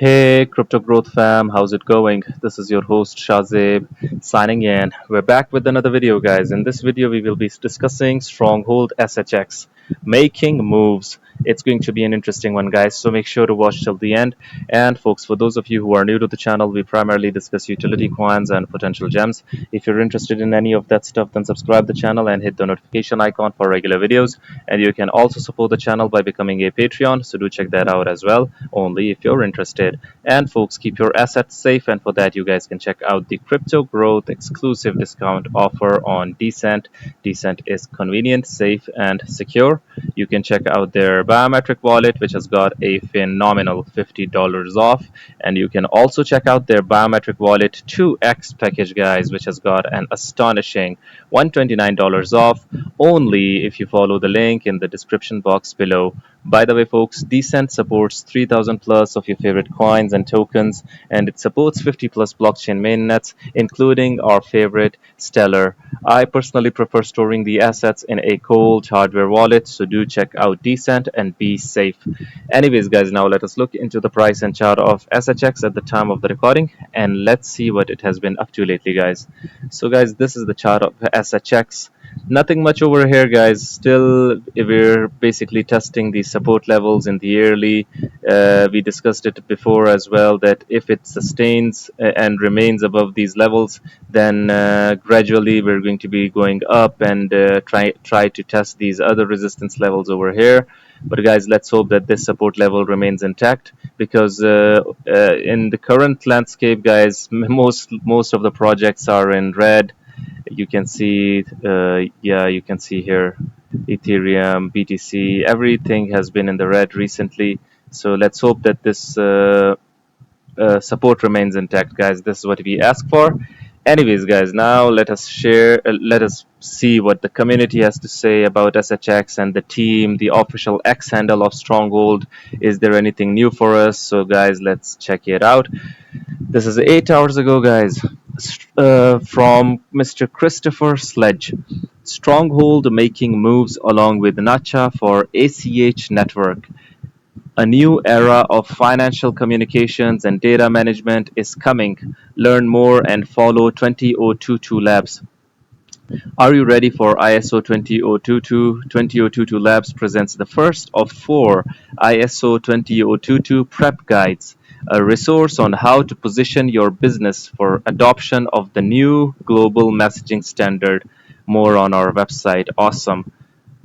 Hey, Crypto Growth fam, how's it going? This is your host Shazib signing in. We're back with another video, guys. In this video, we will be discussing Stronghold SHX, making moves. It's going to be an interesting one, guys, so make sure to watch till the end. And, folks, for those of you who are new to the channel, we primarily discuss utility coins and potential gems. If you're interested in any of that stuff, then subscribe the channel and hit the notification icon for regular videos. And you can also support the channel by becoming a Patreon, so do check that out as well, only if you're interested. And folks, keep your assets safe, and for that you guys can check out the Crypto Growth exclusive discount offer on Decent. Decent is convenient, safe, and secure. You can check out their biometric wallet, which has got a phenomenal $50 off, and you can also check out their biometric wallet 2x package, guys, which has got an astonishing $129 off, only if you follow the link in the description box below. By the way, folks, Decent supports 3000 plus of your favorite coins and tokens, and it supports 50 plus blockchain mainnets, including our favorite Stellar. I personally prefer storing the assets in a cold hardware wallet, so do check out Decent and be safe. Anyways, guys, now let us look into the price and chart of SHX at the time of the recording, and let's see what it has been up to lately, guys. So, guys, this is the chart of SHX. Nothing much over here, guys. Still, we're basically testing the support levels in the yearly. We discussed it before as well, that if it sustains and remains above these levels, then gradually we're going to be going up and try to test these other resistance levels over here. But guys, let's hope that this support level remains intact, because in the current landscape, guys, most of the projects are in red. You can see, yeah, you can see here, Ethereum, BTC, everything has been in the red recently. So let's hope that this support remains intact, guys. This is what we ask for. Anyways, guys, now let us see what the community has to say about SHX and the team, the official X handle of Stronghold. Is there anything new for us? So, guys, let's check it out. This is 8 hours ago, guys. From Mr. Christopher Sledge. Stronghold making moves along with Nacha for ACH network. A new era of financial communications and data management is coming. Learn more and follow 20022 Labs. Are you ready for ISO 20022? 20022 Labs presents the first of 4 ISO 20022 prep guides, a resource on how to position your business for adoption of the new global messaging standard. More on our website. Awesome.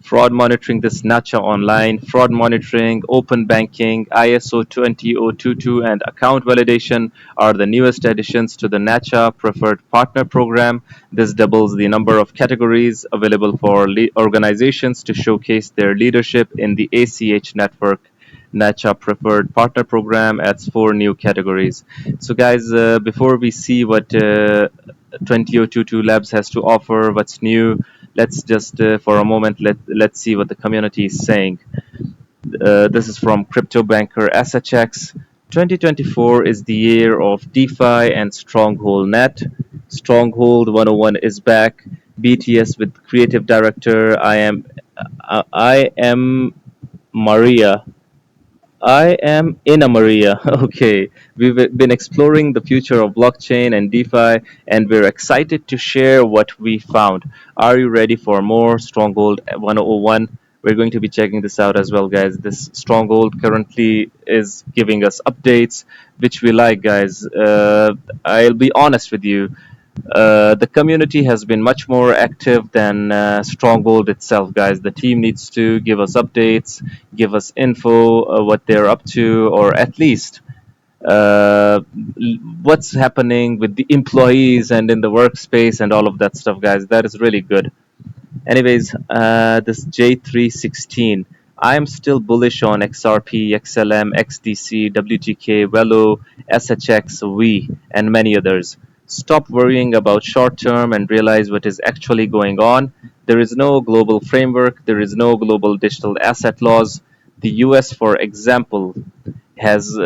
Fraud monitoring, this Nacha online, fraud monitoring, open banking, ISO 20022, and account validation are the newest additions to the Nacha Preferred Partner Program. This doubles the number of categories available for organizations to showcase their leadership in the ACH network. Nacha Preferred Partner Program adds 4 new categories. So, guys, before we see what 20022 Labs has to offer, what's new, let's just for a moment let's see what the community is saying. This is from Crypto Banker SHX. 2024 is the year of DeFi and Stronghold Net. Stronghold 101 is back. BTS with creative director I am Maria. I am Ina Maria. Okay, we've been exploring the future of blockchain and DeFi, and we're excited to share what we found. Are you ready for more Stronghold 101? We're going to be checking this out as well, guys. This Stronghold currently is giving us updates, which we like, guys. I'll be honest with you. The community has been much more active than Stronghold itself, guys. The team needs to give us updates, give us info, what they're up to, or at least uh, what's happening with the employees and in the workspace and all of that stuff, guys. That is really good. Anyways, this J316. I am still bullish on XRP, XLM, XDC, WGK, VELO, SHX, V, and many others. Stop worrying about short term and realize what is actually going on. There is no global framework, there is no global digital asset laws. The US, for example, has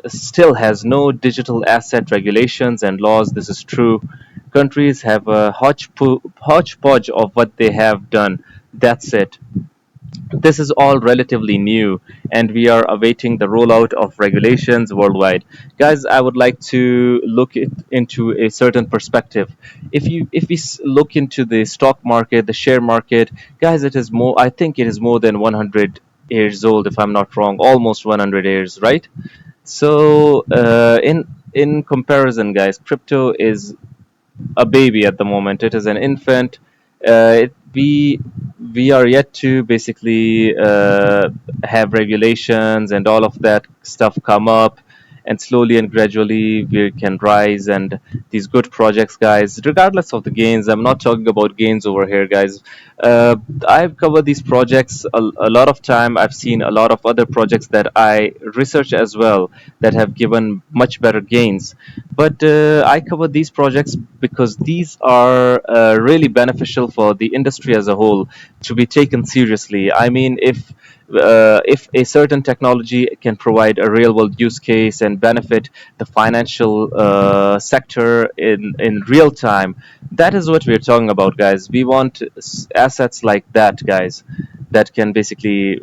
still has no digital asset regulations and laws. This is true. Countries have a hodgepodge of what they have done. That's it. This is all relatively new, and we are awaiting the rollout of regulations worldwide. Guys, I would like to look into a certain perspective. If we look into the stock market, the share market, guys, it is more. I think it is more than 100 years old, if I'm not wrong, almost 100 years, right? So, in comparison, guys, crypto is a baby at the moment. It is an infant. We are yet to basically have regulations and all of that stuff come up, and slowly and gradually we can rise. And these good projects, guys, regardless of the gains, I'm not talking about gains over here, guys. Uh, I've covered these projects a lot of time. I've seen a lot of other projects that I research as well that have given much better gains. But I cover these projects because these are really beneficial for the industry as a whole to be taken seriously. I mean, if a certain technology can provide a real world use case and benefit the financial sector in real time, that is what we're talking about, guys. We want assets like that, guys, that can basically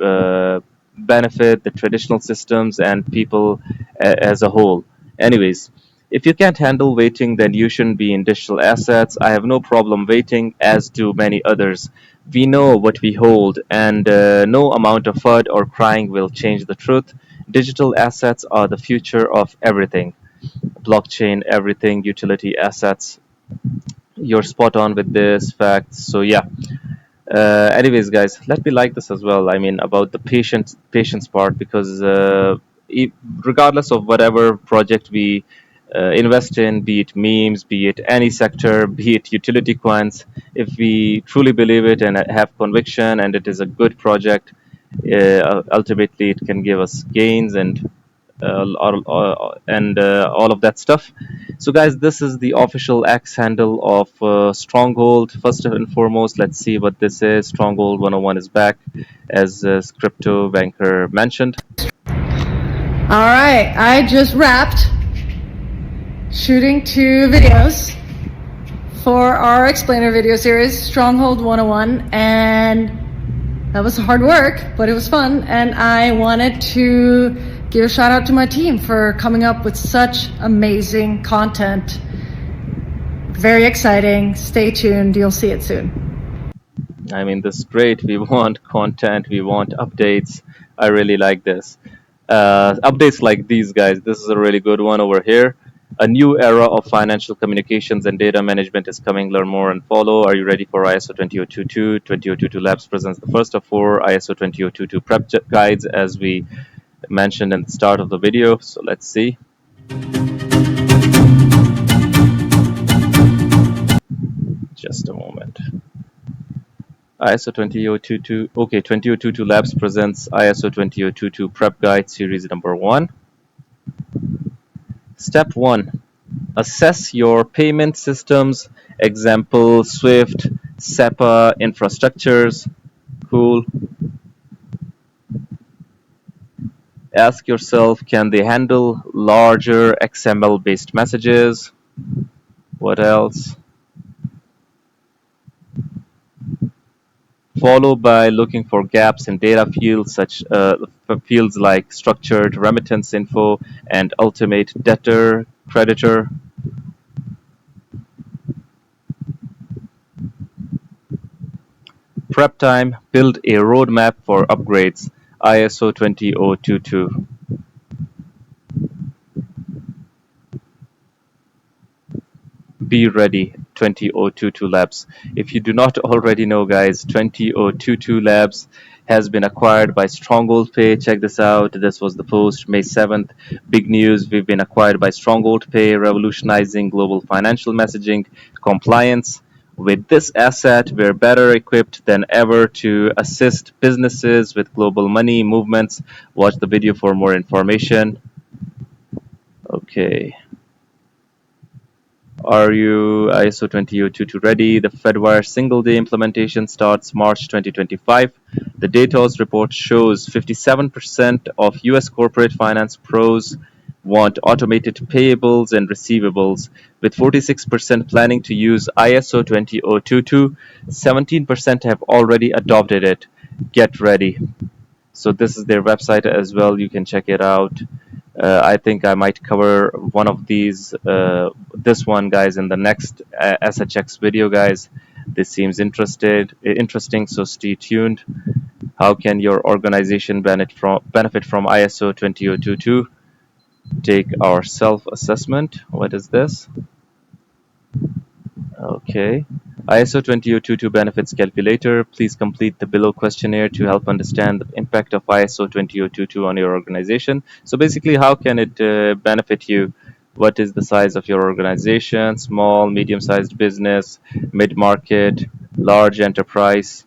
benefit the traditional systems and people as a whole. Anyways, if you can't handle waiting, then you shouldn't be in digital assets. I have no problem waiting, as do many others. We know what we hold, and no amount of FUD or crying will change the truth. Digital assets are the future of everything. Blockchain, everything, utility assets. You're spot on with this fact. So yeah, anyways, guys, let me like this as well. I mean, about the patience part, because regardless of whatever project we invest in, be it memes, be it any sector, be it utility coins, if we truly believe it and have conviction, and it is a good project, ultimately it can give us gains and all of that stuff. So, guys, this is the official X handle of Stronghold. First and foremost, let's see what this is. Stronghold 101 is back, as Crypto Banker mentioned. All right, I just wrapped shooting 2 videos for our explainer video series, Stronghold 101, and that was hard work, but it was fun, and I wanted to give a shout out to my team for coming up with such amazing content. Very exciting. Stay tuned. You'll see it soon. I mean, this is great. We want content, we want updates. I really like this. Updates like these, guys. This is a really good one over here. A new era of financial communications and data management is coming. Learn more and follow. Are you ready for ISO 20022? 20022 Labs presents the first of 4 ISO 20022 prep guides, as we mentioned at the start of the video. So let's see. Just a moment. ISO 20022. Okay, 20022 Labs presents ISO 20022 Prep Guide Series number 1. Step 1. Assess your payment systems, example SWIFT, SEPA infrastructures. Cool. Ask yourself, can they handle larger XML based messages? What else? Followed by looking for gaps in data fields, such fields like structured remittance info and ultimate debtor creditor. Prep time. Build a roadmap for upgrades. ISO 20022. Be ready. 20022 Labs. If you do not already know, guys, 20022 Labs has been acquired by Stronghold Pay. Check this out. This was the post, May 7th. Big news. We've been acquired by Stronghold Pay, revolutionizing global financial messaging compliance. With this asset, we're better equipped than ever to assist businesses with global money movements. Watch the video for more information. Okay. Are you ISO 20022 ready? The Fedwire single day implementation starts March 2025. The Datos report shows 57% of US corporate finance pros want automated payables and receivables, with 46% planning to use ISO 20022. 17% have already adopted it. get ready. So this is their website as well. You can check it out. I think I might cover one of these, this one, guys, in the next SHX video, guys. This seems interesting, so stay tuned. How can your organization benefit from ISO 20022? Take our self-assessment. What is this? Okay. ISO 20022 benefits calculator. Please complete the below questionnaire to help understand the impact of ISO 20022 on your organization. So basically, how can it benefit you? What is the size of your organization? Small, medium-sized business, mid-market, large enterprise?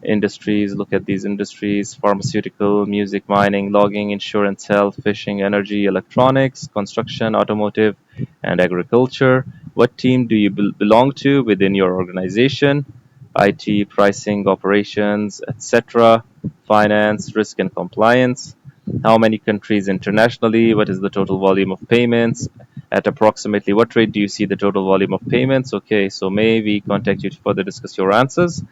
Industries, look at these industries: pharmaceutical, music, mining, logging, insurance, health, fishing, energy, electronics, construction, automotive, and agriculture. What team do you belong to within your organization? IT, pricing, operations, etc., finance, risk and compliance. How many countries internationally? What is the total volume of payments? At approximately what rate do you see the total volume of payments? Okay, so may we contact you to further discuss your answers?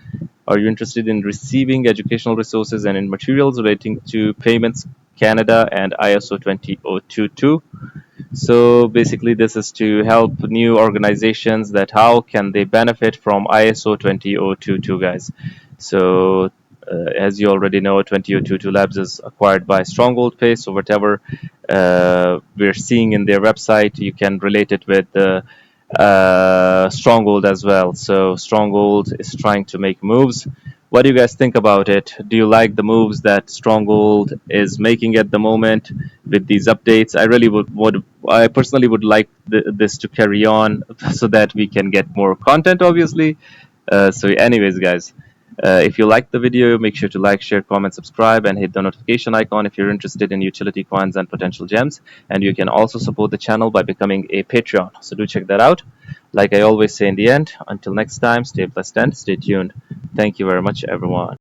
Are you interested in receiving educational resources and in materials relating to payments, Canada, and ISO 20022? So basically, this is to help new organizations that how can they benefit from ISO 20022, guys. So as you already know, 20022 Labs is acquired by Stronghold Pay. So whatever we're seeing in their website, you can relate it with Stronghold as well. So Stronghold is trying to make moves. What do you guys think about it? Do you like the moves that Stronghold is making at the moment with these updates? I really I personally would like this to carry on so that we can get more content, obviously. So, anyways, guys, if you like the video, make sure to like, share, comment, subscribe, and hit the notification icon if you're interested in utility coins and potential gems. And you can also support the channel by becoming a Patreon. So do check that out. Like I always say in the end, until next time, stay blessed and stay tuned. Thank you very much, everyone.